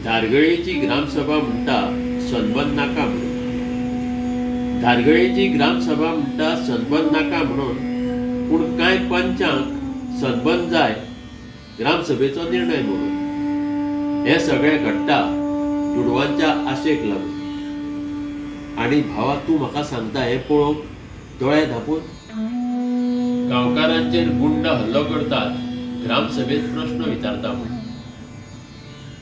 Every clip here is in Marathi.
धारगळेची ग्रामसभा म्हणटा सनबन नाका म्हणून. धारगळेची ग्रामसभा म्हणटा सनबन नाका म्हणून, पूण कांय पंचांक सनबन जाय ग्रामसभेचो निर्णय म्हणून. हे सगळे घडटा दुडवांच्या आशेक लागून. आणि भावा, तू म्हाका सांगता हे पळोवंक दोळे धापून? गांवकारांचेर गुंड हल्लो करतात ग्रामसभेत प्रश्न विचारता म्हणून.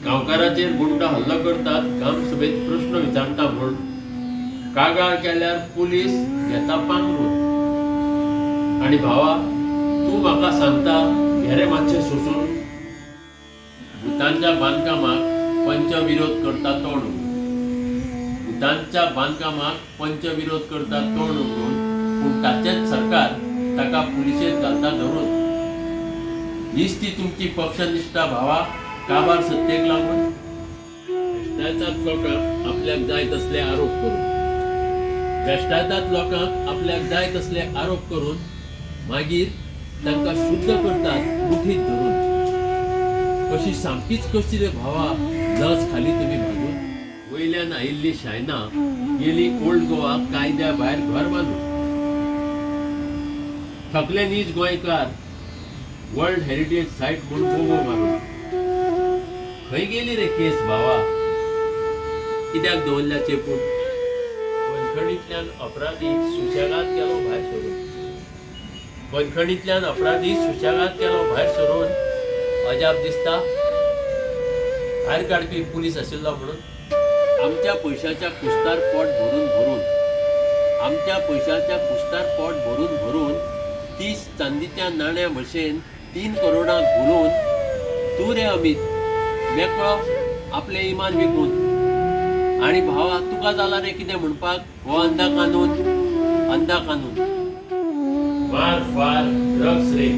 गांवकारांचेर गुंड हल्लो करतात ग्रामसभेत प्रश्न विचारता म्हणून. कागाळ केल्यार पुलीस घेता पांघरून. आणि भावा, तू म्हाका सांगता घेरे मातशे सोसून भुतांच्या बांदकामाक पंच विरोध करता तोंड उगडून. भुतांच्या बांदकामाक पंच विरोध करता तोंड उगडून, पूण ताचेच सरकार ताका पुलिशेंत घालता धरून. हीच ती तुमची पक्षनिष्ठा भावा, काबार सत्तेक लागून. भ्रष्टाचार लोकांक आपल्याक जाय तसले आरोप करून. भ्रष्टाचार लोकांक आपल्याक जाय तसले आरोप करून मागीर तांकां शुद्ध करतात मुठीत धरून. अशी सामकीच कशी रे भावा लज खाली तुमी भाजून. वयल्यान आयिल्ली शायना गेली ओल्ड गोवा कायद्या भायर घर बांदून. थकले नीज गोंयकार वर्ल्ड हेरिटेज सायट म्हणून बोबो मारून. खंय गेली रे केस भावा, कित्याक दवरल्या चेपून? बंदखणींतल्यान अपराधी सुशेगाद गेलो भायर सरून. बंदखणींतल्यान अपराधी सुशेगाद गेलो भायर सरून. अजाप दिसता भायर काडपी पुलीस आशिल्लो म्हणून. आमच्या पयशाच्या कुस्तार पोट भरून भरून, आमच्या पयशाच्या कुस्तार पोट भरून भरून 30 चांदीच्या नाण्या भशेन 3 करोडांक भरून तूं रे अमित मेकळो आपले इमान विकून. आणि भावा, तुका जाला रे कितें म्हणपाक हो अंधा कानून, अंधा कानून. मार फार ड्रग्स रे,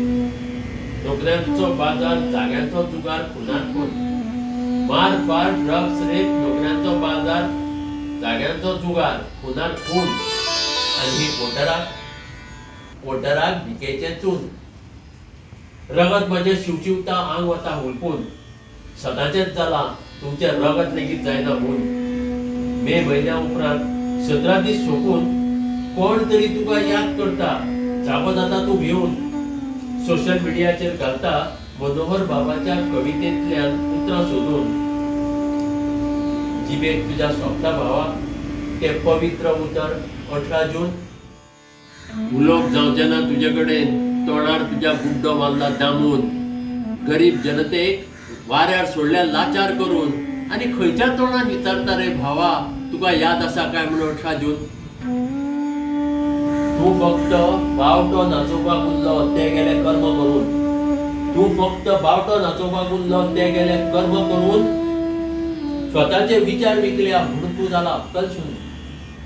नोकऱ्यांचो बाजार, जाग्यांचो जुगार, खुनार खून. मार फार ड्रग्स रेप, नोकऱ्यांचो बाजार, जाग्यांचो जुगार, खुनार खून. आणि ही पोटराक भिकेचे चून. रगत माझे शिवशिवता आंग वता हुलपून. सदांचेच जाला तुमचे रगत लेगीत जायना म्हूण. मे म्हयन्या उपरांत 17 दीस सोंपून कोण तरी तुका याद करता. जागो जाता तूं भिवून. सोशल मिडियाचेर घालता मनोहर बाबाच्या कवितेंतल्यान उतरां सोदून. जिबेक तुज्या सोंपता भावा ते पवित्र उतर 18 जून. उलोवप जावचें ना तुजे कडेन, तोंडार तुज्या गुड्डो मारला दामून. गरीब जनतेक वाऱ्यार सोडल्या लाचार करून. आणि खंयच्या तोंडान विचारता रे भावा, तुका याद आसा काय म्हणून 18 जून? तू फक्त बावटो नाचोवपाक उरलो ते गेले कर्म करून. तू फक्त बावटो नाचोवपाक उरलो ते गेले कर्म करून. स्वताचे विचार विकल्या म्हणून तू जाला अक्कलशून.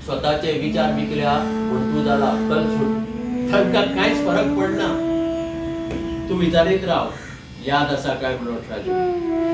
स्वताचे विचार विकल्या म्हणून तू जाला अक्कलशून. तांकां कांयच फरक पडना. तू विचारीत राव याद आसा काय म्हणून 18 जून.